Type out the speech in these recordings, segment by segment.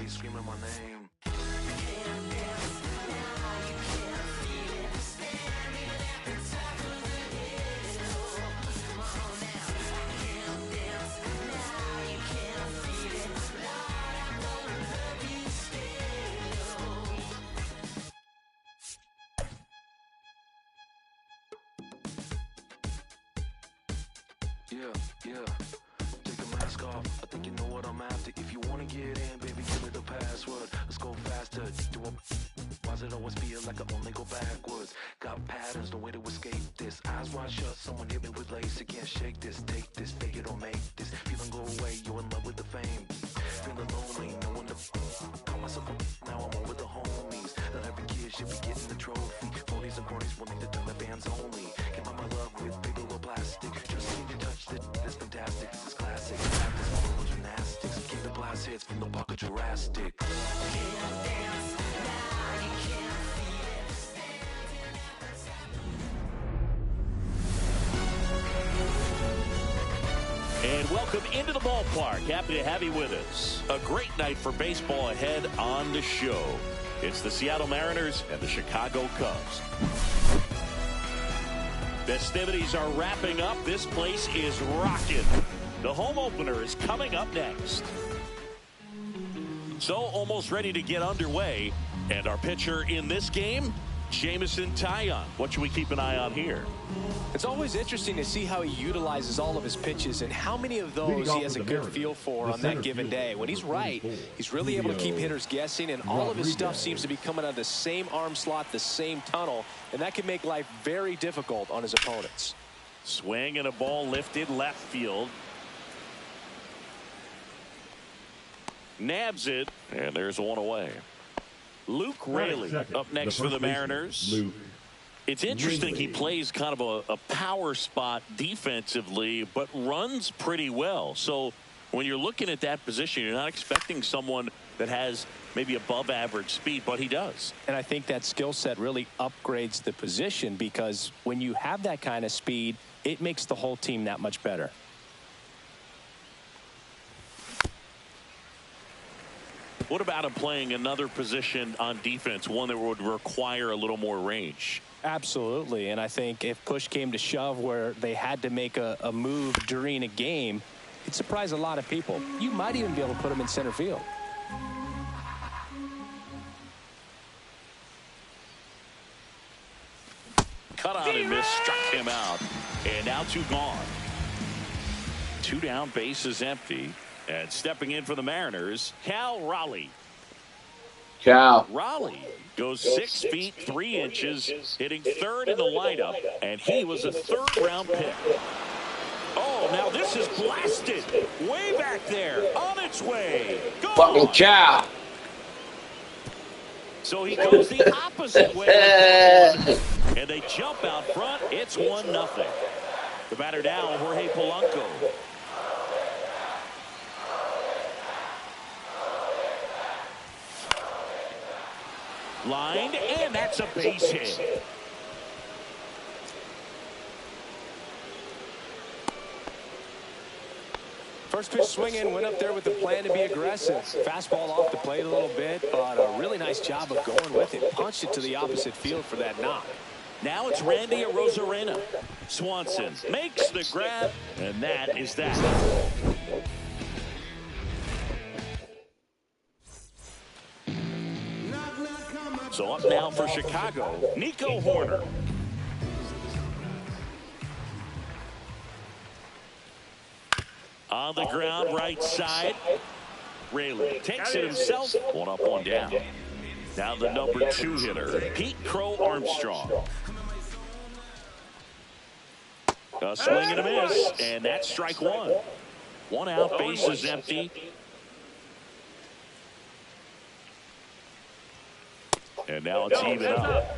he's screaming my name. Yeah. Take the mask off. I think you know what I'm after. If you wanna get in, baby, give me the password. Let's go faster. Why does it always feel like I only go backwards? Got patterns, no way to escape this. Eyes wide shut, someone hit me with lace. You can't shake this, take this, fake it or make this. Feeling go away, you're in love with the fame. Feeling lonely, no one to call myself now I'm over the homies. That every kid should be getting the trophy. 40s and 40s willing to turn the fans only. Give out my love with paper or plastic. Just need to touch it, it's fantastic. This is classic. Practice all the gymnastics. Keep the blast hits from the park of Jurassic. Can't dance now, you can't feel it. And welcome into the ballpark. Happy to have you with us. A great night for baseball ahead on the show. It's the Seattle Mariners and the Chicago Cubs. Festivities are wrapping up. This place is rocking. The home opener is coming up next. So almost ready to get underway. And our pitcher in this game, Jameson Taillon. What should we keep an eye on here? It's always interesting to see how he utilizes all of his pitches and how many of those he has a good feel for on that given day. When he's right, he's really able to keep hitters guessing, and all of his stuff seems to be coming out of the same arm slot, the same tunnel, and that can make life very difficult on his opponents. Swing and a ball lifted left field. Nabs it, and there's one away. Luke Raley up next for the Mariners. It's interesting he plays kind of a power spot defensively, but runs pretty well. So when you're looking at that position, you're not expecting someone that has maybe above average speed, but he does. And I think that skill set really upgrades the position, because when you have that kind of speed, it makes the whole team that much better. What about him playing another position on defense, one that would require a little more range? Absolutely, and I think if push came to shove where they had to make a move during a game, it'd surprise a lot of people. You might even be able to put him in center field. Cut on and miss, struck him out, and now two gone. Two down, bases empty. And stepping in for the Mariners, Cal Raleigh. Raleigh goes 6 feet 3 inches, hitting third in the lineup, and he was a third-round pick. Oh, now this is blasted. Way back there, on its way. Go Fucking Cal. So he goes the opposite way. And they jump out front. It's 1-0. The batter now, Jorge Polanco. Lined, and that's a base hit. First pitch swinging, went up there with the plan to be aggressive. Fastball off the plate a little bit, but a really nice job of going with it. Punched it to the opposite field for that knock. Now it's Randy Arozarena. Swanson makes the grab, and that is that. So up now for Chicago, Nico Hoerner. On the ground, right side. Raley takes it himself. One up, one down. Now the number 2 hitter, Pete Crow Armstrong. A swing and a miss, and that's strike one. One out, bases empty. And now it's even up.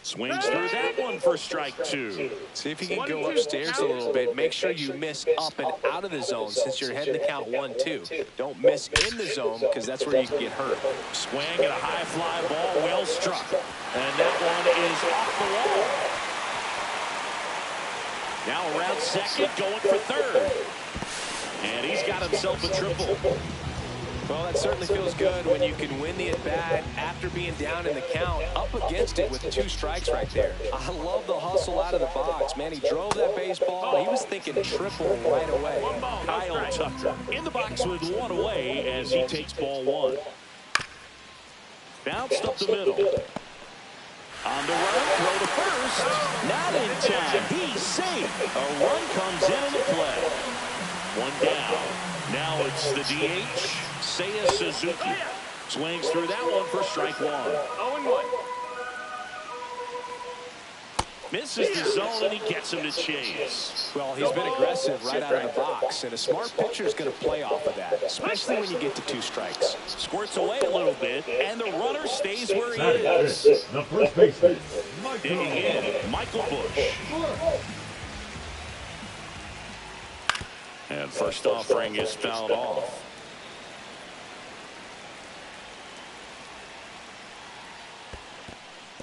Swings through that one for strike 2. See if you can go upstairs a little bit. Make sure you miss up and out of the zone since you're heading to count 1-2. Don't miss in the zone, because that's where you can get hurt. Swing and a high fly ball, well struck. And that one is off the wall. Now around second, going for third. And he's got himself a triple. Well, that certainly feels good when you can win the at-bat after being down in the count, up against it with 2 strikes right there. I love the hustle out of the box, man. He drove that baseball, and he was thinking triple right away. Kyle Tucker in the box with 1 away as he takes ball 1. Bounced up the middle. On the run, throw to first. Not in time. He's safe. A run comes in the play. 1 down. Now it's the DH, Seiya Suzuki. Swings through that one for strike 1. 0-1. Misses the zone, and he gets him to chase. Well, he's been aggressive right out of the box, and a smart pitcher is going to play off of that, especially when you get to 2 strikes. Squirts away a little bit, and the runner stays where he is. The first baseman, Digging in, Michael Busch. And first offering is fouled off.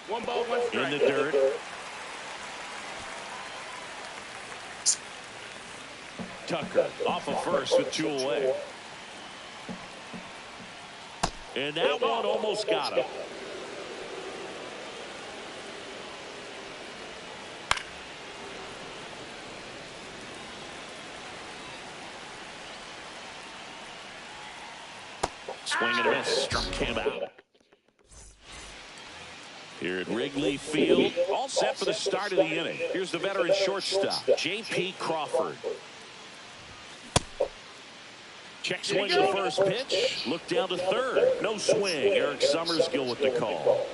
One ball, 1 strike. In the dirt. Tucker off of first with 2 away. And that one almost got him. Swing and a miss, struck him out. Here at Wrigley Field, all set for the start of the inning. Here's the veteran shortstop, J.P. Crawford. Check swing the first pitch. Look down to third. No swing. Eric Summersgill with the call.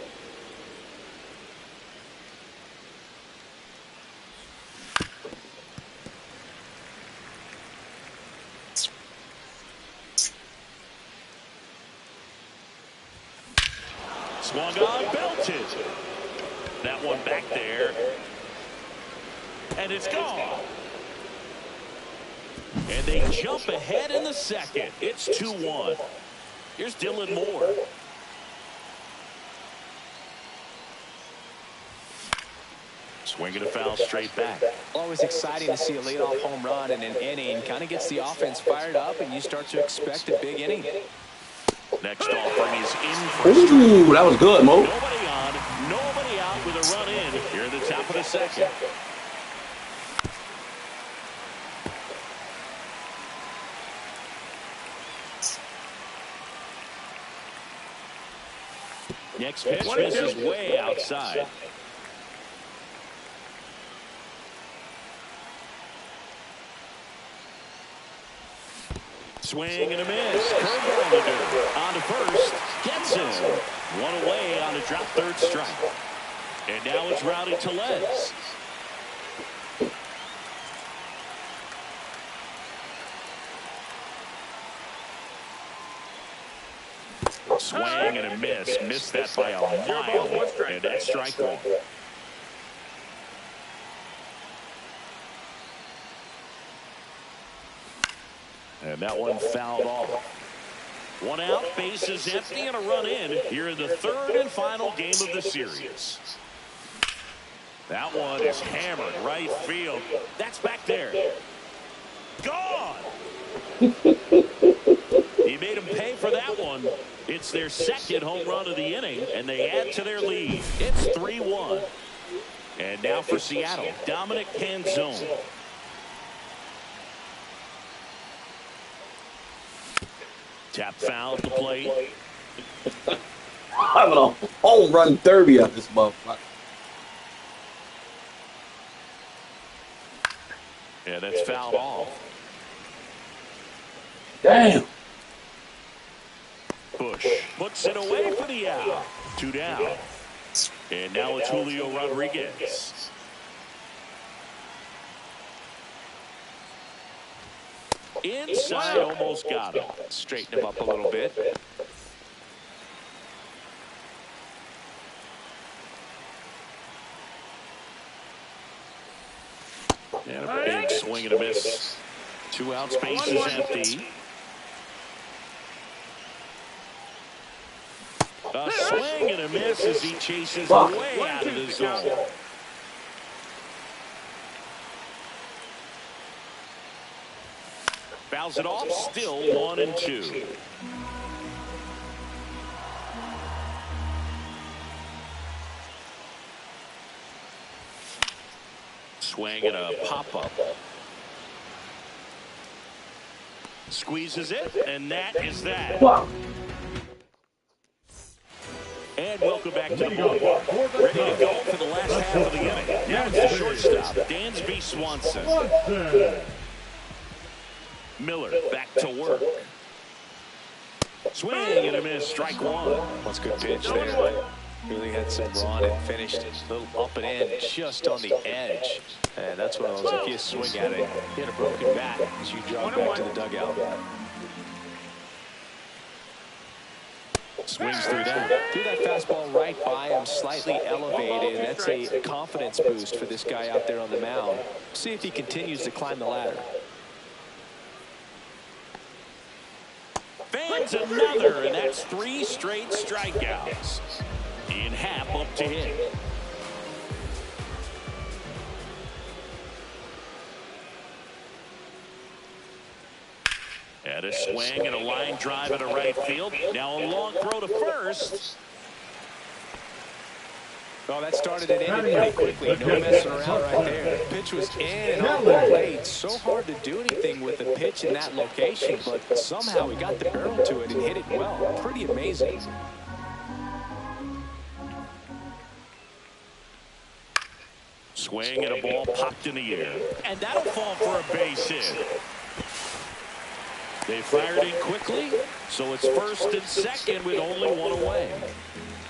Swung on, belted. That one back there. And it's gone. And they jump ahead in the second. It's 2-1. Here's Dylan Moore. Swinging a foul straight back. Always exciting to see a leadoff home run in an inning. Kind of gets the offense fired up, and you start to expect a big inning. Next offering is in for Ooh, that was good, Mo. nobody on, nobody out with a run in here at the top of the second. Next pitch misses way outside. Swing and a miss. Curveball to do. On to first. Gets him. 1 away on a drop third strike. And now it's Rowdy Tellez. Swing and a miss. Missed that by a mile. And that's strike 1. And that one fouled off. 1 out, bases empty, and a run in here in the 3rd and final game of the series. That one is hammered right field. That's back there. Gone! He made him pay for that one. It's their 2nd home run of the inning, and they add to their lead. It's 3-1. And now for Seattle, Dominic Canzone. Tap foul at the plate. Having a home run derby at this motherfucker. Yeah, that's fouled off. Damn. Bush puts it away for the out. 2 down. And now it's Julio Rodriguez. Inside, almost got him. Straighten him up a little bit. And a big swing and a miss. 2 outs, base is empty. A swing and a miss as he chases way out of the zone. Fouls it off, still 1-2. Swing and a pop-up. Squeezes it, and that is that. Wow. And welcome back to the ball. Ready to go for the last half of the inning. Now it's the shortstop, Dansby Swanson. Miller back to work. Swing and a miss, strike one. That's a good pitch there. Really had some run and finished a little up and in, just on the edge. And that's one of those, if you swing at it, you hit a broken bat as you drop back to the dugout. Swings through that. Threw that fastball right by him, slightly elevated. That's a confidence boost for this guy out there on the mound. See if he continues to climb the ladder. Fans another, and that's 3 straight strikeouts. Ian Happ up to hit. And a swing and a line drive into right field. Now a long throw to first. Well, that started and ended pretty quickly. No messing around right there. The pitch was in and off the plate. So hard to do anything with the pitch in that location, but somehow he got the barrel to it and hit it well. Pretty amazing. Swing and a ball popped in the air. And that'll fall for a base hit. They fired in quickly, so it's first and second with only one away.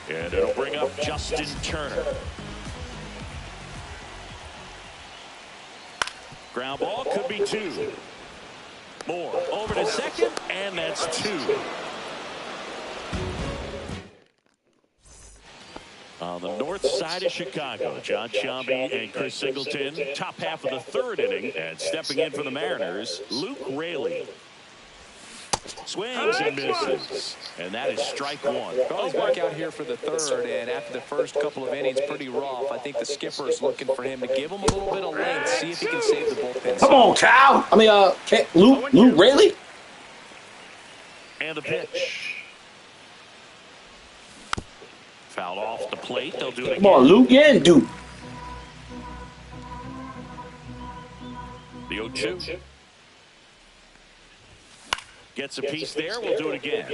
And it'll bring up Justin Turner. Ground ball could be 2. More over to second, and that's 2. On the north side of Chicago, John Sciambi and Chris Singleton, top half of the 3rd inning, and stepping in for the Mariners, Luke Raley. Swings and misses, and that is strike 1. Well, he's back out here for the 3rd, and after the first couple of innings, pretty rough. I think the skipper is looking for him to give him a little bit of length, see if he can save the bullpen. Come on, Cal. I mean, Luke Raley? And the pitch. Fouled off the plate. They'll do it again. Come on, Luke and Duke. The 0-2. Gets a piece there. We'll do it again.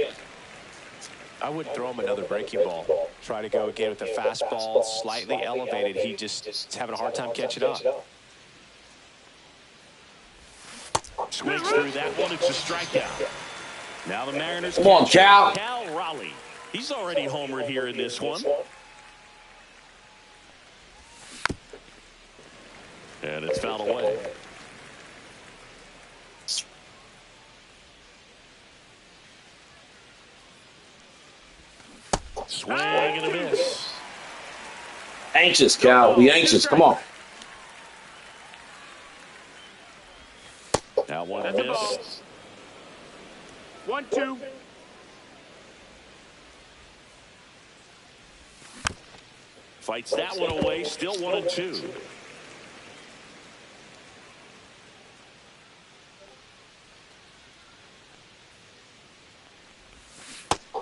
I wouldn't throw him another breaking ball. Try to go again with the fastball, slightly elevated. He just is having a hard time catching up. Swings through that one. It's a strikeout. Now the Mariners. Come on, Cal. Cal Raleigh. He's already homered here in this one. And it's fouled away. Swing and a miss. Anxious, Cal. Be anxious. Come on. Now one miss. 1-2. Fights that one away. Still 1-2.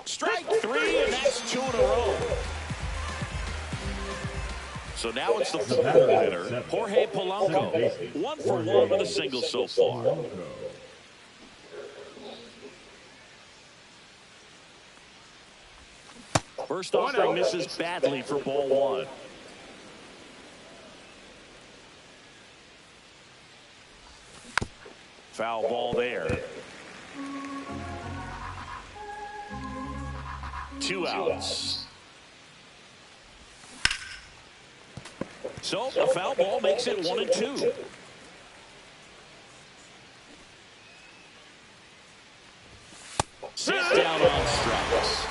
Strike 3, and that's 2 in a row. So now it's the 4th hitter, Jorge Polanco. 1 for 1 with a single so far. First offering misses badly for ball 1. Foul ball there. 2 outs. So a foul ball makes it 1-2. Set down on strikes.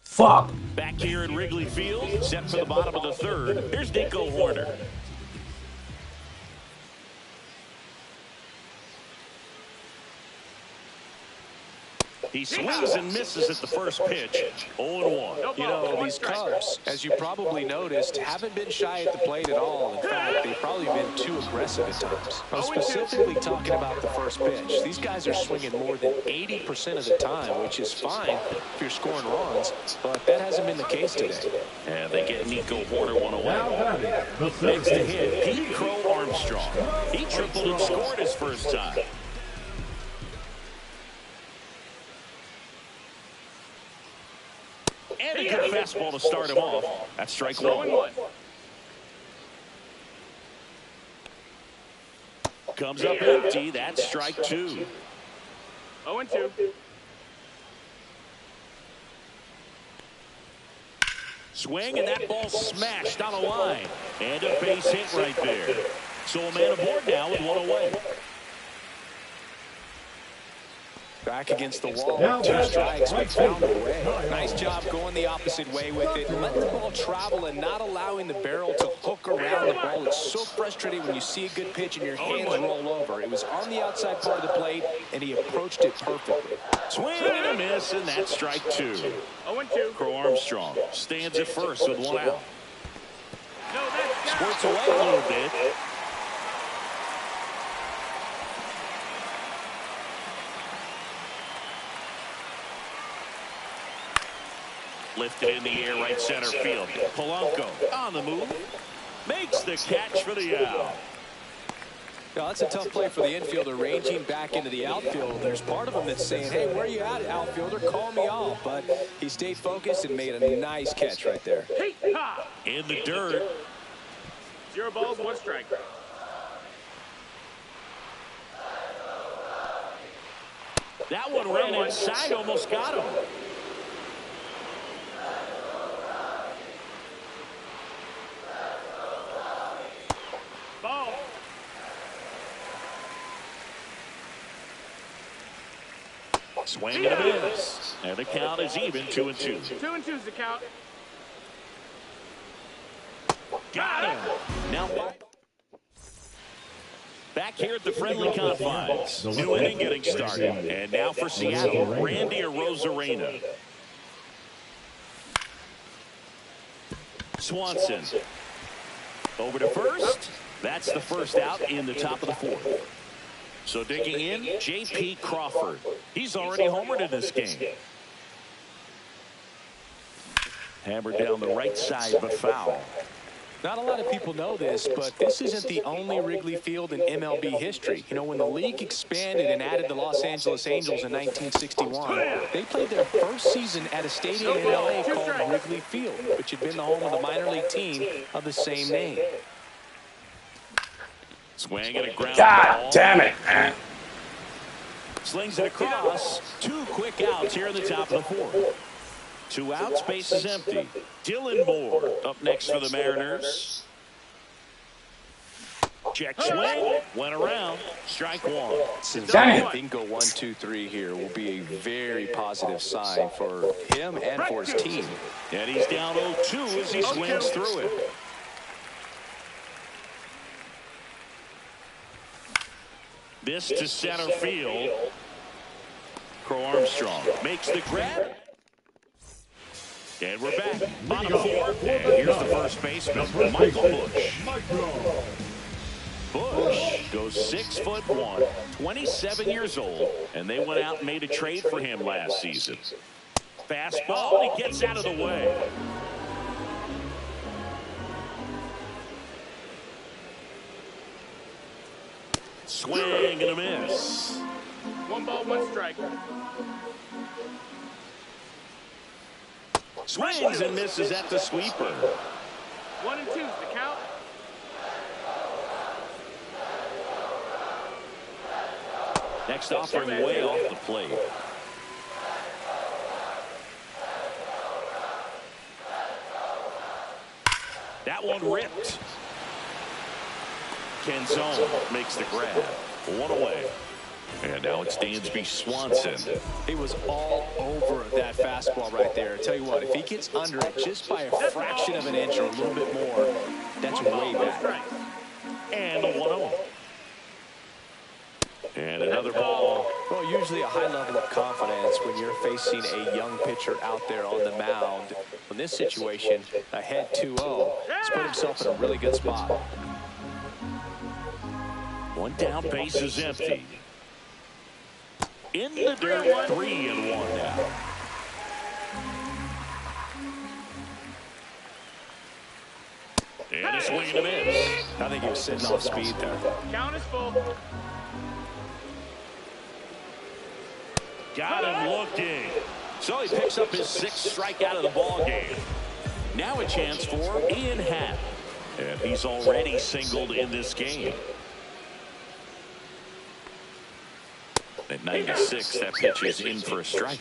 Fuck. Back here in Wrigley Field, set for the bottom of the 3rd. Here's Nico Hoerner. He swings and misses at the first pitch. 0-1. You know, these Cubs, as you probably noticed, haven't been shy at the plate at all. In fact, they've probably been too aggressive at times. I'm specifically talking about the first pitch. These guys are swinging more than 80% of the time, which is fine if you're scoring runs, but that hasn't been the case today. And they get Nico Hoerner one away. Next to hit, Pete Crow Armstrong. He tripled and scored his first time. And a good fastball to start him off. That's strike one. Comes up empty. That's strike two. 0-2. Swing, and that ball smashed on a line. And a base hit right there. So a man aboard now with one away. Back against the wall with 2 strikes, but found a way. Nice job going the opposite way with it. Letting the ball travel and not allowing the barrel to hook around the ball. It's so frustrating when you see a good pitch and your hands roll over. It was on the outside part of the plate, and he approached it perfectly. Swing and a miss, and that's strike two. 0-2. Crow Armstrong stands at first with one out. Squirts away a little bit. Lifted in the air, right center field. Polanco on the move. Makes the catch for the out. Now, that's a tough play for the infielder, ranging back into the outfield. There's part of him that's saying, hey, where are you at, outfielder? Call me off. But he stayed focused and made a nice catch right there. In the dirt. 0 balls, 1 strike. That one ran inside, almost got him. Ball. Swing and a miss. And the count is even, 2-2. 2-2 is the count. Got him. Now back here at the friendly confines. New inning getting started. And now for Seattle, Randy Arozarena. Swanson. Over to first. That's the first out in the top of the fourth. So digging in, J.P. Crawford. He's already homered in this game. Hammered down the right side, but foul. Not a lot of people know this, but this isn't the only Wrigley Field in MLB history. You know, when the league expanded and added the Los Angeles Angels in 1961, they played their first season at a stadium in L.A. called Wrigley Field, which had been the home of the minor league team of the same name. Swing and a ground God ball. damn it, man. Slings it across. 2 quick outs here in the top of the fourth. 2 outs, base is empty. Dylan Moore up next for the Mariners. Check swing. Went around. Strike one. If he can go 1, 2, 3 here, will be a very positive sign for him and for his team. And he's down 0-2 as he swings through it. This to center field. Crow Armstrong makes the grab. And we're back. Bottom fourth. And here's the first baseman, Michael Busch. Busch goes 6'1", 27 years old, and they went out and made a trade for him last season. Fastball, he gets out of the way. Swing and a miss. 1 ball, 1 strike. Swings and misses at the sweeper. 1 and 2 is the count. Next offering way off the plate. That one ripped. Kenzone makes the grab. 1 away. And now it's Dansby Swanson. He was all over that fastball right there. I tell you what, if he gets under it just by a fraction of an inch or a little bit more, that's way back. And the 1-0. And another ball. Well, usually a high level of confidence when you're facing a young pitcher out there on the mound. In this situation, ahead 2-0, he's put himself in a really good spot. One down, base is empty. In the dirt, 3-1 now. And a swing and a miss. I think he was sitting off speed there. Count is full. Got him looking. So he picks up his 6th strikeout of the ball game. Now a chance for Ian Happ. And he's already singled in this game. At 96, that pitch is in for a strike.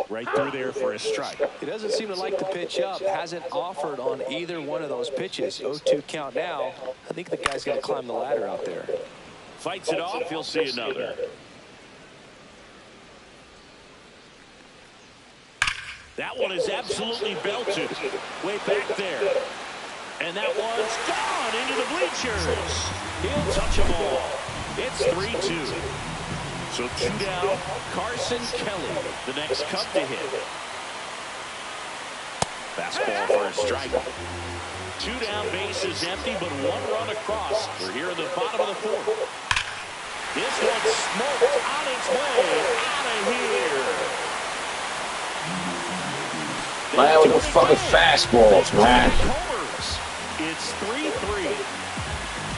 Right through there for a strike. He doesn't seem to like the pitch up. Hasn't offered on either one of those pitches. 0-2 count now. I think the guy's got to climb the ladder out there. Fights it off. You'll see another. That one is absolutely belted. Way back there. And that one's gone into the bleachers. He'll touch them all. It's 3-2. So 2 down. Carson Kelly, the next Cub to hit. Fastball for a strike. 2 down, base is empty, but 1 run across. We're here in the bottom of the 4th. This one's smoked on its way out of here. Man, with the fucking fastballs, man. It's 3-3.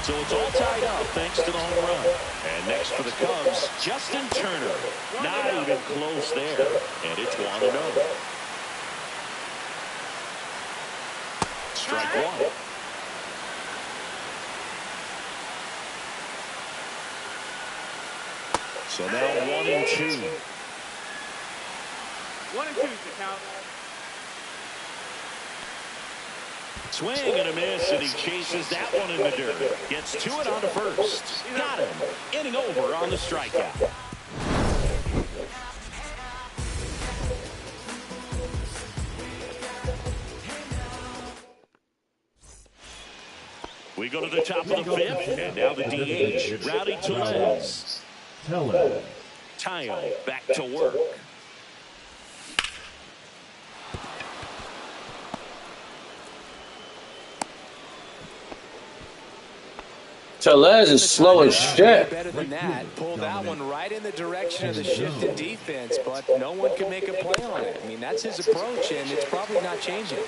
So it's all tied up thanks to the home run. And next for the Cubs, Justin Turner. Not even close there. And it's 1-0. Strike 1. So now 1-2. 1-2 is the count. Swing and a miss, and he chases that one in the dirt. Gets to it on to first. Got him. Inning over on the strikeout. We go to the top of the 5th, and now the DH, Rowdy Tellez. Tayo back to work. Tellez is slow as shit. Better than that. Pulled that one right in the direction of the shift in defense, but no one can make a play on it. I mean, that's his approach, and it's probably not changing.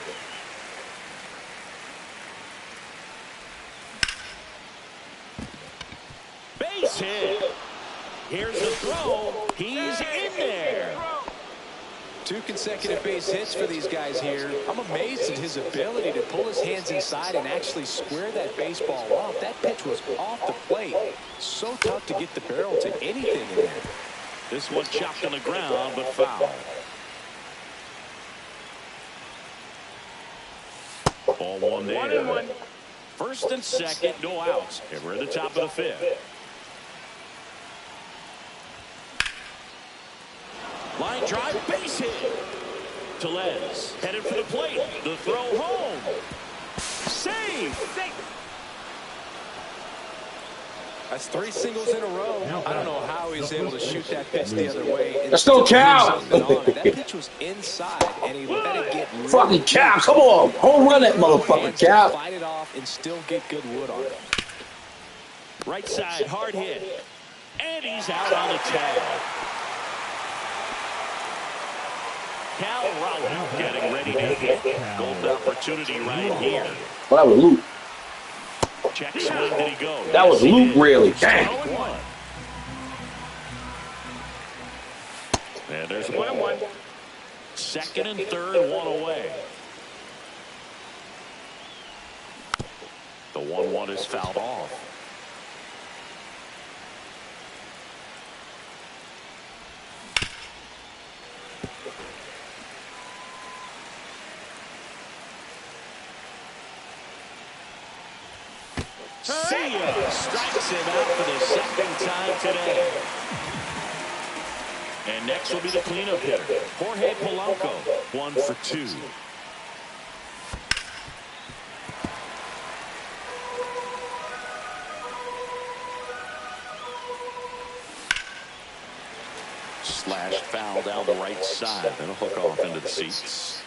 Base hit. Here's the throw. He's in there. 2 consecutive base hits for these guys here. I'm amazed at his ability to pull his hands inside and actually square that baseball off. That pitch was off the plate. So tough to get the barrel to anything in there. This one chopped on the ground, but foul. Ball 1 there. 1-1. First and second, no outs. And we're at the top of the 5th. Line drive, base hit. Tellez headed for the plate. The throw home. Save. That's 3 singles in a row. I don't know how he's able to shoot that pitch the other way. Let's go, Cal. That pitch was inside, and he let it get fucking Cal. Come on. Home run that motherfucker, Cal. Fight it off and still get good wood on it. Right side, hard hit. And he's out on the tag. Cal Raleigh getting ready to hit. Golden opportunity right here. Well, that was Luke. Check swing, did he go? That was Luke, really. Dang. And there's 1-1. second and third, 1 away. The 1-1 is fouled off. Sia strikes him out for the 2nd time today. And next will be the cleanup hitter, Jorge Polanco, 1 for 2. slash foul down the right side. That'll hook off into the seats.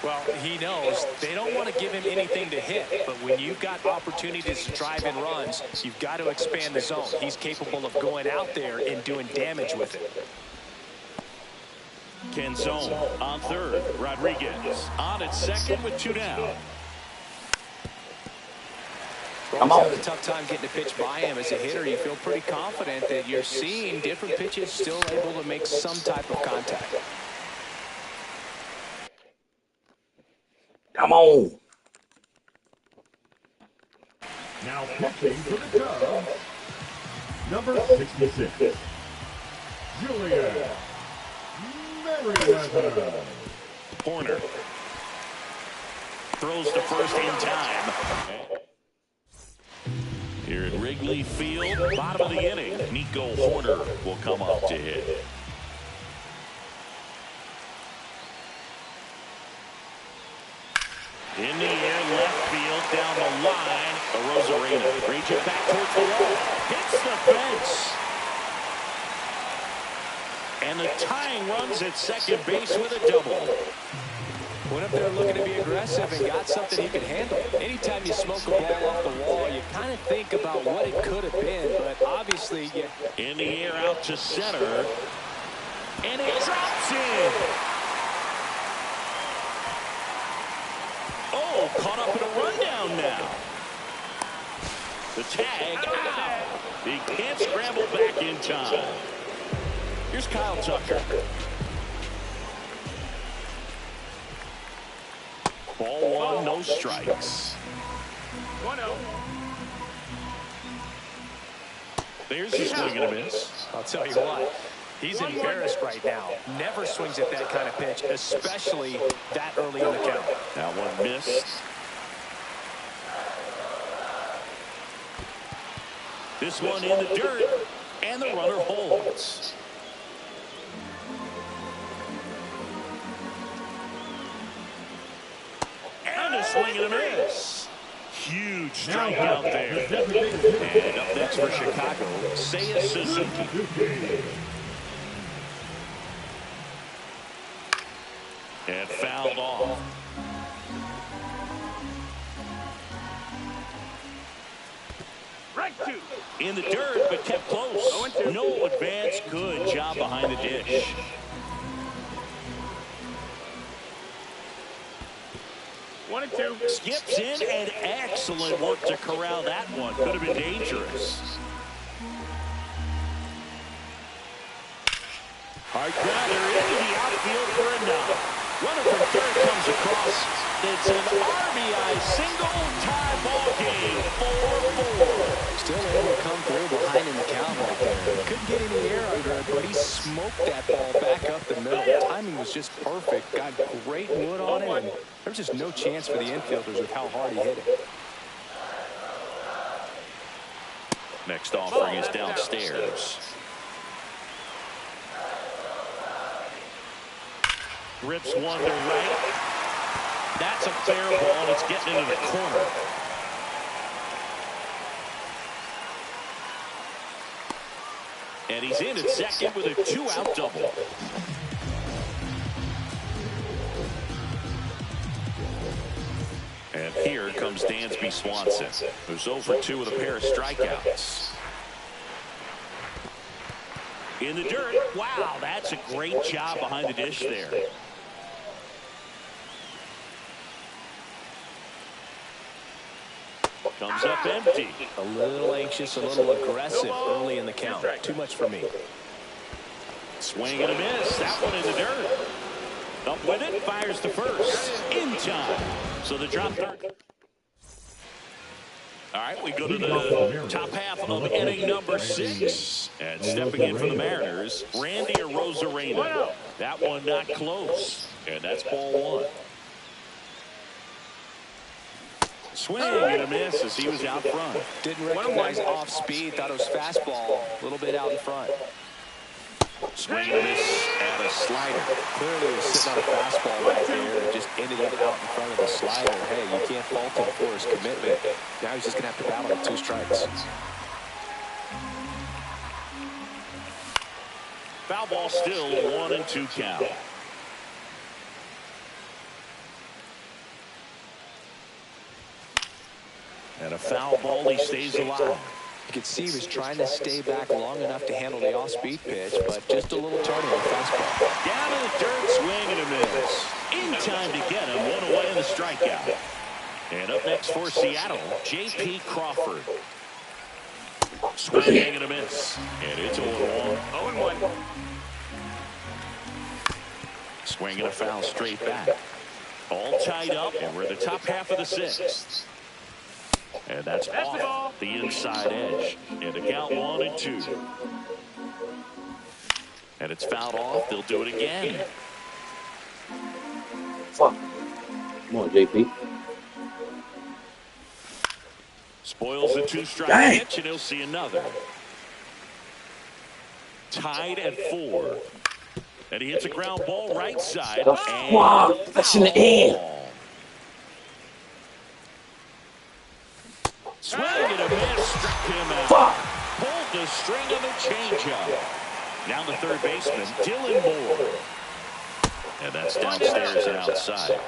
Well, he knows they don't want to give him anything to hit, but when you've got opportunities to drive in runs, you've got to expand the zone. He's capable of going out there and doing damage with it. Canzone on third. Rodriguez on at second with 2 down. Come on. Having a tough time getting a pitch by him as a hitter. You feel pretty confident that you're seeing different pitches still able to make some type of contact. Come on. Now pitching for the Cubs, number 66, Julian Merryweather. Horner throws to first in time. Here at Wrigley Field, bottom of the inning, Nico Horner will come up to hit. In the air, left field, down the line. Arozarena reach it back towards the wall. Hits the fence. And the tying runs at second base with a double. Went up there looking to be aggressive and got something he could handle. Anytime you smoke a ball off the wall, you kind of think about what it could have been, but obviously... In the air, out to center. And it drops in. Oh, caught up in a rundown now. The tag out. He can't scramble back in time. Here's Kyle Tucker. Ball 1, no strikes. 1-0. There's a swing and a miss. I'll tell you what, he's embarrassed right now. Never swings at that kind of pitch, especially that early in the count. That one missed. This one in the dirt, and the runner holds. And a swing and a miss. Huge strikeout there. And up next for Chicago, Seiya Suzuki. And fouled off. Right 2. In the dirt, but kept close. No advance. Good job behind the dish. 1-2. Skips in, and excellent work to corral that one. Could have been dangerous. Hard grounder into the outfield for a knock. Runner from third comes across. It's an RBI single, tie ball game, 4-4. Still able to come through behind in the count right there. Couldn't get any air under it, but he smoked that ball back up the middle. The timing was just perfect. Got great wood on it, and there's just no chance for the infielders with how hard he hit it. Next offering is downstairs. Rips one to right. That's a fair ball, and it's getting into the corner. And he's in at second with a 2-out double. And here comes Dansby Swanson, who's 0 for 2 with a pair of strikeouts. In the dirt. Wow, that's a great job behind the dish there. Comes up empty. A little anxious, a little aggressive early in the count. Too much for me. Swing and a miss. That one in the dirt. Up with it. Fires to first. In time. So the drop third. All right, we go to the top half of inning number 6. And stepping in for the Mariners, Randy Arozarena. That one not close. And that's ball 1. Swing and a miss as he was out front. Didn't recognize off speed. Thought it was fastball. A little bit out in front. Swing and a miss and a slider. Clearly was sitting on a fastball right there and just ended up out in front of the slider. Hey, you can't fault him for his commitment. Now he's just going to have to battle with 2 strikes. Foul ball still 1-2 count. And a foul ball, he stays alive. You can see he was trying to stay back long enough to handle the off-speed pitch, but just a little turn on the fastball. Down to the dirt, swing and a miss. In time to get him, one away in the strikeout. And up next for Seattle, J.P. Crawford. Swing and a miss. And it's 0-1. 0-1. Swing and a foul straight back. All tied up, and we're in the top half of the sixth. And that's off the inside edge. And a count 1-2. And it's fouled off. They'll do it again. Fuck. Come on, JP. Spoils the 2-strike pitch, and he'll see another. Tied at 4. And he hits a ground ball right side. Wow, that's in the air. Swing and a miss, struck him out. Fuck. Pulled the string on the changeup. Now the third baseman, Dylan Moore. And that's downstairs and outside.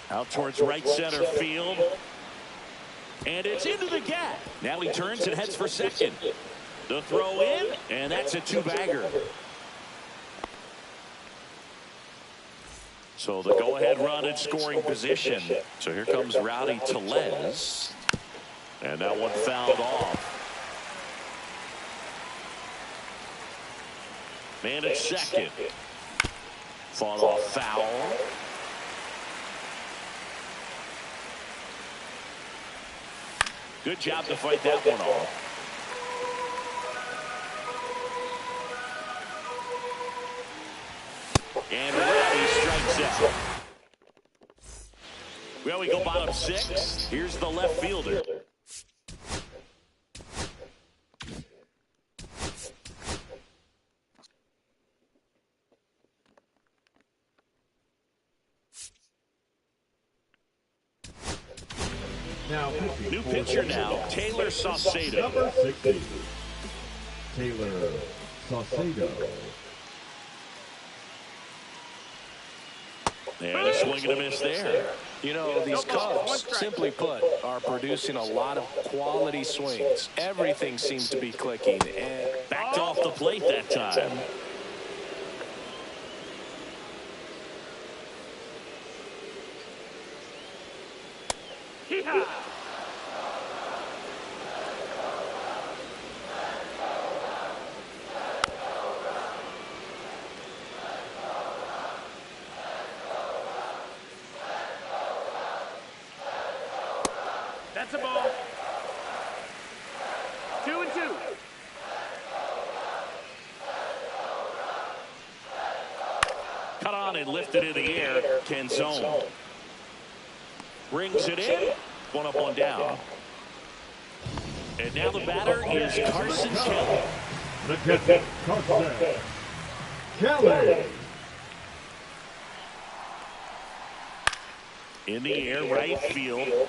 Out towards right center field. And it's into the gap. Now he turns and heads for second. The throw in, and that's a 2-bagger. So the go-ahead run in scoring position. So here comes Rowdy Tellez. And that one fouled off. Man at second. Fought off foul. Good job to fight that one off. And Rowdy strikes out. Well, we go bottom 6. Here's the left fielder. Now, new pitcher now, Taylor Saucedo. Number 60, Taylor Saucedo. And a swing and a miss there. You know, these Cubs, simply put, are producing a lot of quality swings. Everything seems to be clicking. And backed off the plate that time. Hee-haw! That's a ball. 2-2. Cut on and lifted in the air. Canzone brings it in. One up, one down. And now the batter is Carson Kelly. The catcher, Carson Kelly. In the air, right field.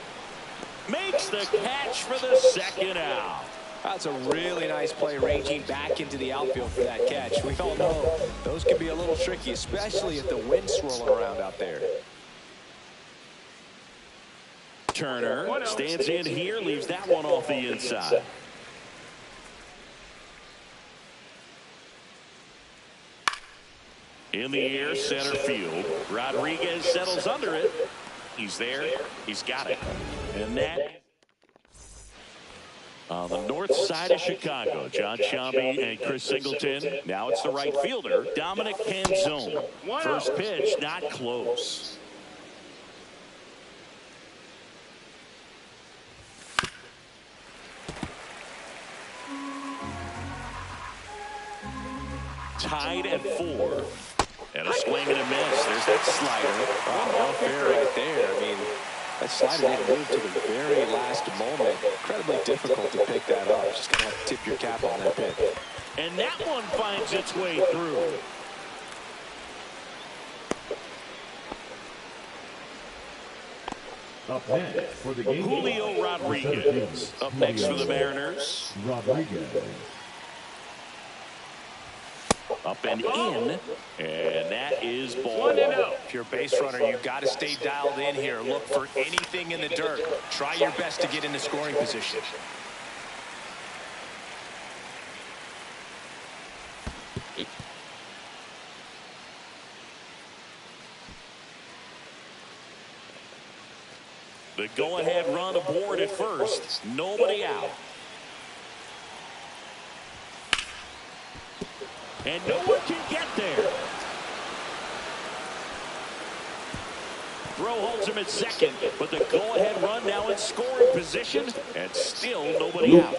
Makes the catch for the second out. That's a really nice play, ranging back into the outfield for that catch. We all know those can be a little tricky, especially if the wind's swirling around out there. Turner stands in here, leaves that one off the inside. In the air, center field. Rodriguez settles under it. He's there. He's got it. And that on the north side of Chicago, John Sciambi and Chris Singleton. Now it's the right fielder, Dominic Canzone. First pitch, not close. Tied at 4. And a swing and a miss. There's that slider. Well fair right there. I mean, that slider didn't move to the very last moment. Incredibly difficult to pick that up. Just going to have to tip your cap on that pitch. And that one finds its way through. Up next for the game. Julio Rodriguez up next for the Mariners. Rodriguez. Up and in, and that is ball 1-0. If you're a base runner, you've got to stay dialed in here. Look for anything in the dirt. Try your best to get into scoring position. The go-ahead run aboard at first. Nobody out. And no one can get there. Throw holds him at second, but the go-ahead run now in scoring position, and still nobody out.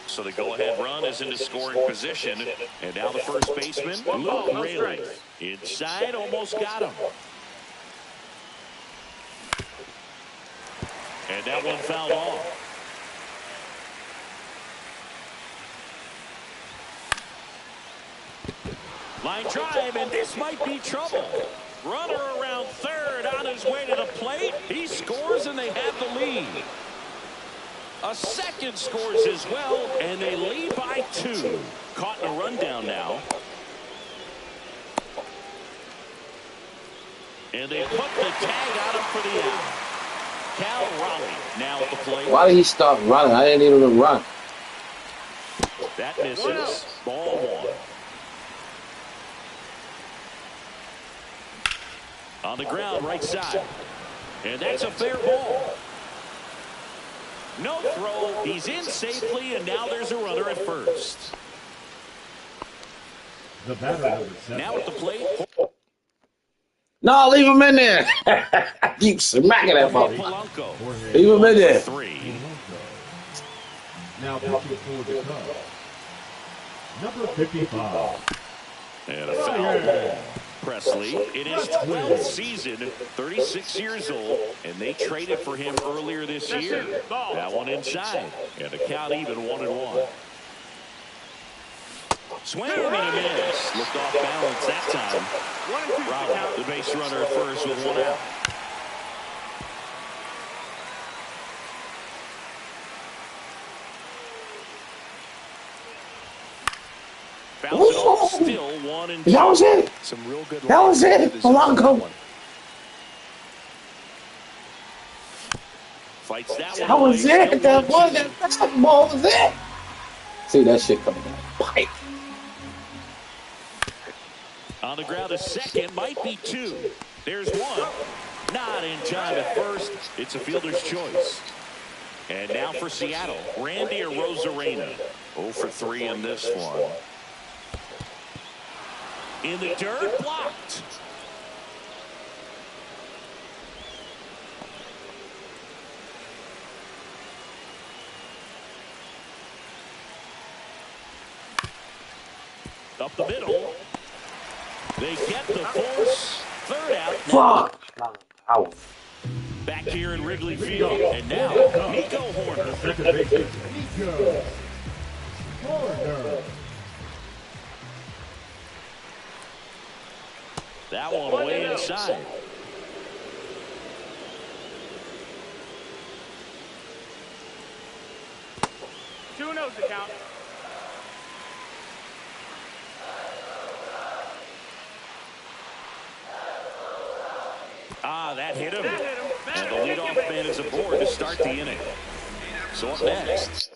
So the go-ahead run is into scoring position, and now the first baseman, Luke Raley. Inside, almost got him. And that one fouled off. Line drive, and this might be trouble. Runner around third on his way to the plate. He scores, and they have the lead. A second scores as well, and they lead by 2. Caught in a rundown now. And they put the tag on him for the out. Cal Raleigh now at the plate. Why did he start running? I didn't need him to run. That misses. Ball 1. On the ground, right side. And that's a fair ball. No throw. He's in safely, and now there's a runner at first. The batter number 7. Now at the plate. No, leave him in there. Keep smacking that ball. Polanco. Leave him in there. 3. Now pitching for the Cubs. Number 55. And a foul. Presley in his 12th season, 36 years old, and they traded for him earlier this year. That one inside, and the count even 1-1. Swing and a miss. Looked off balance that time. Robert, the base runner at first with 1 out. Bounce it off, still 1-2. That was it. Some real good. That was it. Polanco. Fights that one. That was it. That ball was it. See that shit coming down the pipe. On the ground, a second, might be 2. There's 1. Not in time at first. It's a fielder's choice. And now for Seattle, Randy Arozarena. 0 for 3 in this one. In the dirt, blocked. Up the middle. They get the force. Third out. Fuck. Back here in Wrigley Field. And now, Nico Horner. Second baseman, Nico Horner. That one way inside. Two no's the count. That hit him. And the leadoff man is aboard to start the inning. So up next.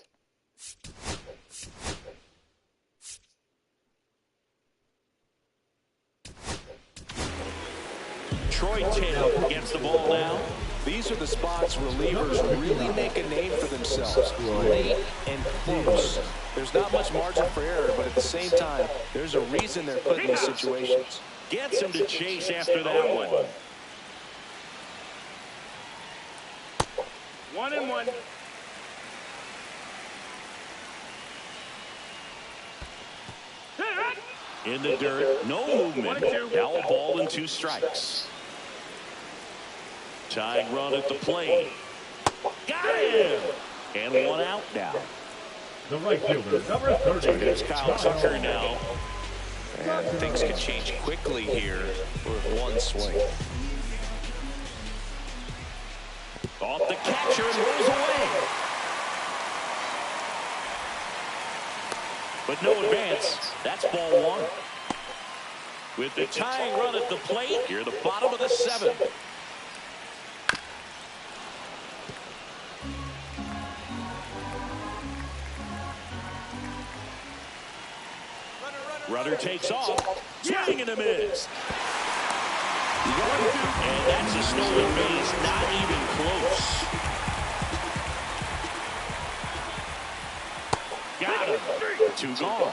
Troy Taylor gets the ball now. These are the spots relievers really make a name for themselves. Late and close. There's not much margin for error, but at the same time, there's a reason they're put in these situations. Gets him to chase after that one. 1-1. In the dirt, no movement. Now a ball and 2 strikes. Tying run at the plate. Got him! And 1 out now. The right fielder, number 30. So here's Kyle Tucker now. And things can change quickly here with 1 swing. Off the catcher and rolls away. But no advance. That's ball one. With the tying run at the plate, here the bottom of the seventh. Runner takes off. Swing and a miss. And that's a stolen base, not even close. Got him. 2 gone.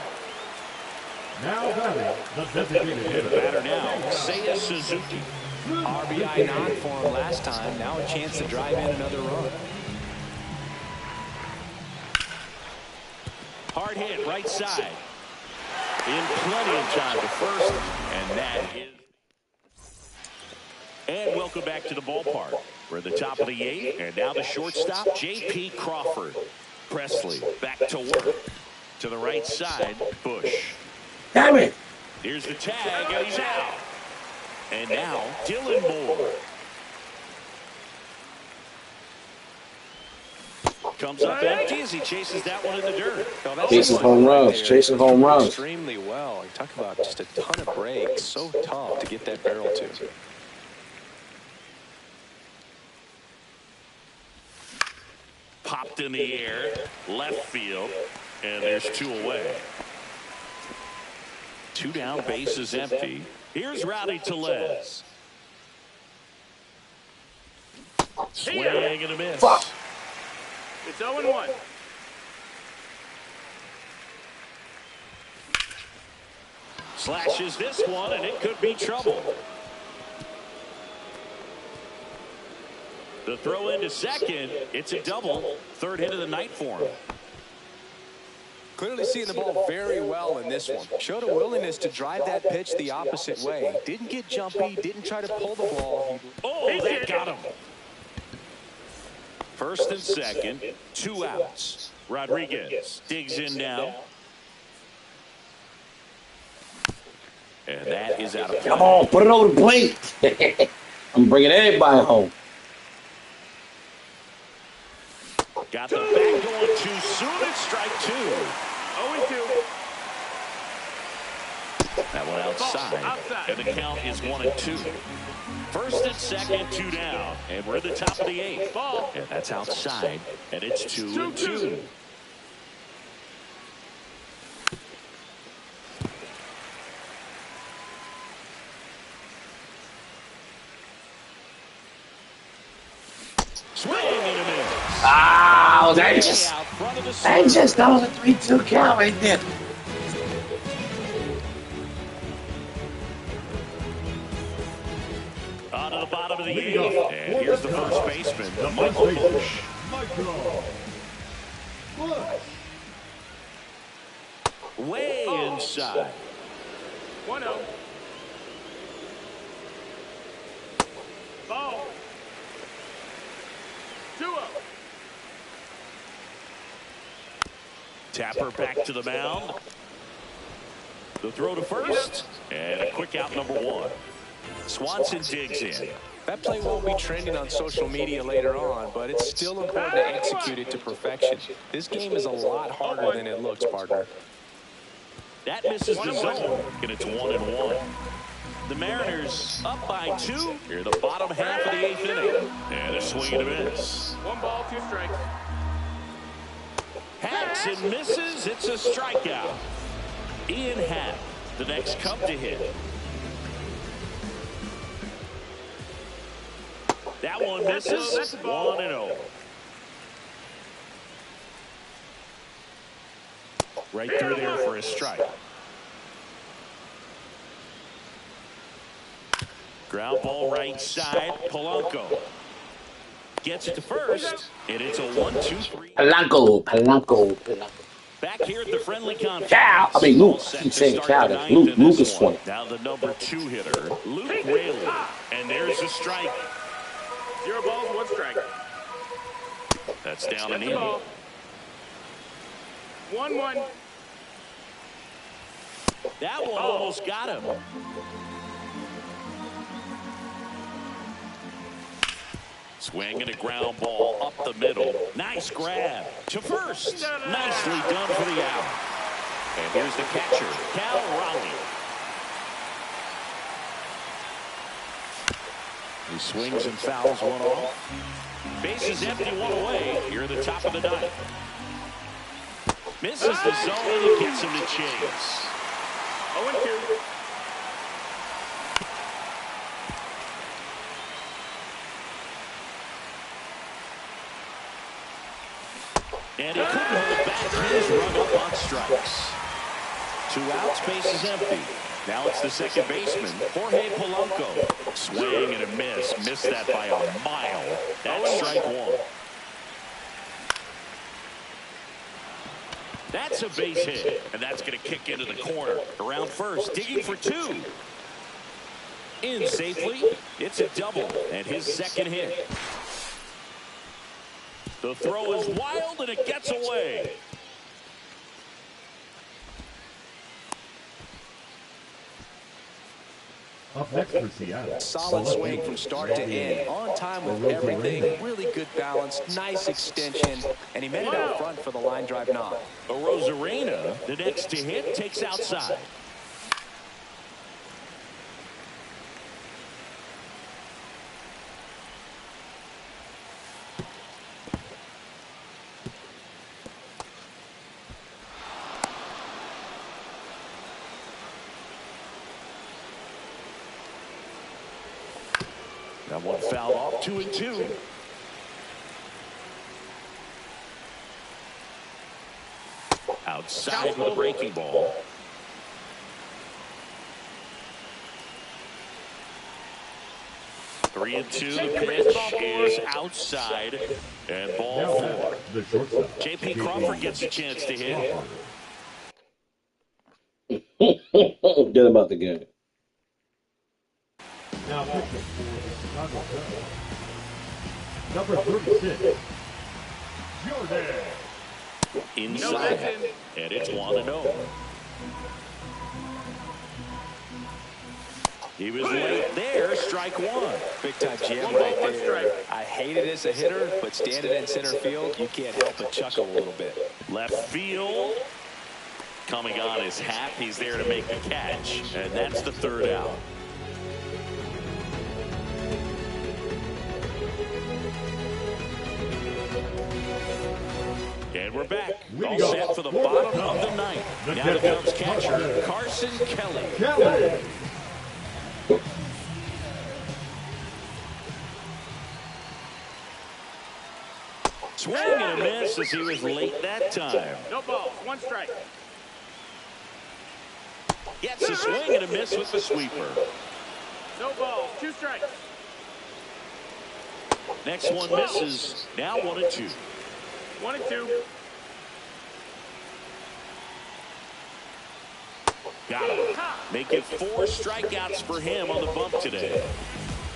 Now batting, the designated hitter. Batter now, Seiya Suzuki. RBI knock for him last time. Now a chance to drive in another run. Hard hit, right side. In plenty of time to first, and that is. And welcome back to the ballpark. We're at the top of the 8th, and now the shortstop, J.P. Crawford. Presley back to work. To the right side, Bush. Damn it! Here's the tag, and he's out. And now, Dylan Moore. Comes up empty as he chases that one in the dirt. Chasing home runs. Chasing home runs. Extremely well. You talk about just a ton of breaks. So tough to get that barrel to. Popped in the air, left field, and there's 2 away. 2 down, bases empty. Here's Rowdy Tellez. Swing and a miss. Fuck. It's 0-1. Slashes this one, and it could be trouble. The throw into second. It's a double. 3rd hit of the night for him. Clearly seeing the ball very well in this one. Showed a willingness to drive that pitch the opposite way. Didn't get jumpy. Didn't try to pull the ball. Oh, that got him. 1st and 2nd. 2 outs. Rodriguez digs in now. And that is out of play. Come on, put it over the plate. I'm bringing everybody home. Got the back going too soon at strike 2. 0-2. That one outside. And the count is 1-2. 1st and 2nd, 2 down. And we're at the top of the 8th. Ball. And that's outside. And it's 2-2. Swing and a miss. Ah, that just that was a 3-2 count right there. On to the bottom of the 8th. And here's the first baseman, Michael Michael Bush. Way inside. 1-0. Ball. 2-0. Tapper back to the mound. The throw to first. And a quick out, number 1. Swanson digs in. That play won't be trending on social media later on, but it's still important to execute it to perfection. This game is a lot harder than it looks, partner. That misses the zone, and it's 1-1. The Mariners up by 2 here, the bottom half of the 8th inning. And a swing and a miss. 1 ball, 2 strikes. Hacks and misses. It's a strikeout. Ian Happ, the next Cub to hit. That one misses. 1-0. Right through there for a strike. Ground ball right side. Polanco gets it to first, and it's a 1-2-3. Polanco. Back here at the friendly conference. Cow. I mean, Luke. Keep saying Cow. That's Luke. Luke is 20. Now the number 2 hitter, Luke Raley. And there's a strike. 0 balls, 1 strike. That's down and That's in. a ball. 1-1. That one almost got him. Swing and a ground ball up the middle. Nice grab to first. Nicely done for the out. And here's the catcher, Cal Raleigh. He swings and fouls one off. Bases empty, one away. Here at the top of the ninth. Misses the zone and gets him to chase. 0-2. And he couldn't hold back his run up on strikes. 2 outs, bases empty. Now it's the second baseman, Jorge Polanco. Swing and a miss. Missed that by a mile. That's strike 1. That's a base hit, and that's going to kick into the corner. Around first, digging for 2. In safely, it's a double, and his second hit. The throw is wild, and it gets away. Up next for Seattle. Solid swing from start to end. On time with everything. Really good balance. Nice extension. And he made it out front for the line drive knock. Arozarena, the next to hit, takes outside. That one fouled off, 2-2. Outside with a breaking ball. Three and 2. The pitch is outside. And ball 4. J.P. Crawford gets a chance to hit. Get about the game. Now pitching for the Chicago Cubs, number 36, Jordan. Inside, and it's 1-0. He was late there, strike 1. Big time jam right there. I hate it as a hitter, but standing in center field, you can't help but chuckle a little bit. Left field, coming on his hat. He's there to make the catch, and that's the 3rd out. And we're back. All set for the bottom of the 9th. Now the Cubs catcher, Carson Kelly. Swing and a miss as he was late that time. No balls, 1 strike. Gets a swing and a miss with the sweeper. No balls, 2 strikes. Next one misses. Now 1-2. 1-2. Got him. Make it 4 strikeouts for him on the bump today.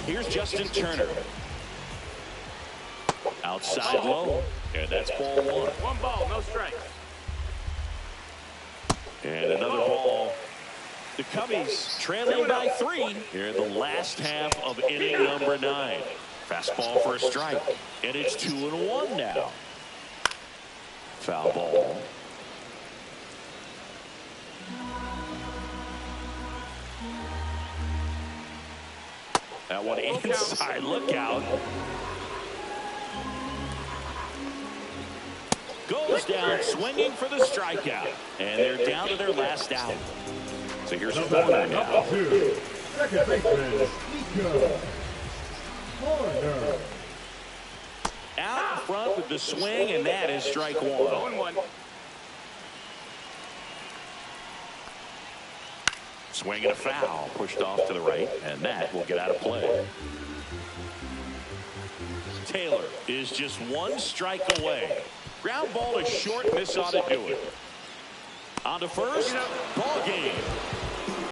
Here's Justin Turner. Outside low. And that's ball 1. 1 ball, no strikes. And another ball. The Cubbies trailing by 3 here in the last half of inning number 9. Fastball for a strike. And it's 2-1 now. Foul ball. That one inside. Look out. Goes down swinging for the strikeout. And they're down to their last out. So here's a corner now. Second baseman, Nico Hoerner. Out in front with the swing, and that is strike 1. 0-1. Swing and a foul, pushed off to the right, and that will get out of play. Taylor is just 1 strike away. Ground ball is short, this ought to do it. On to first, ball game.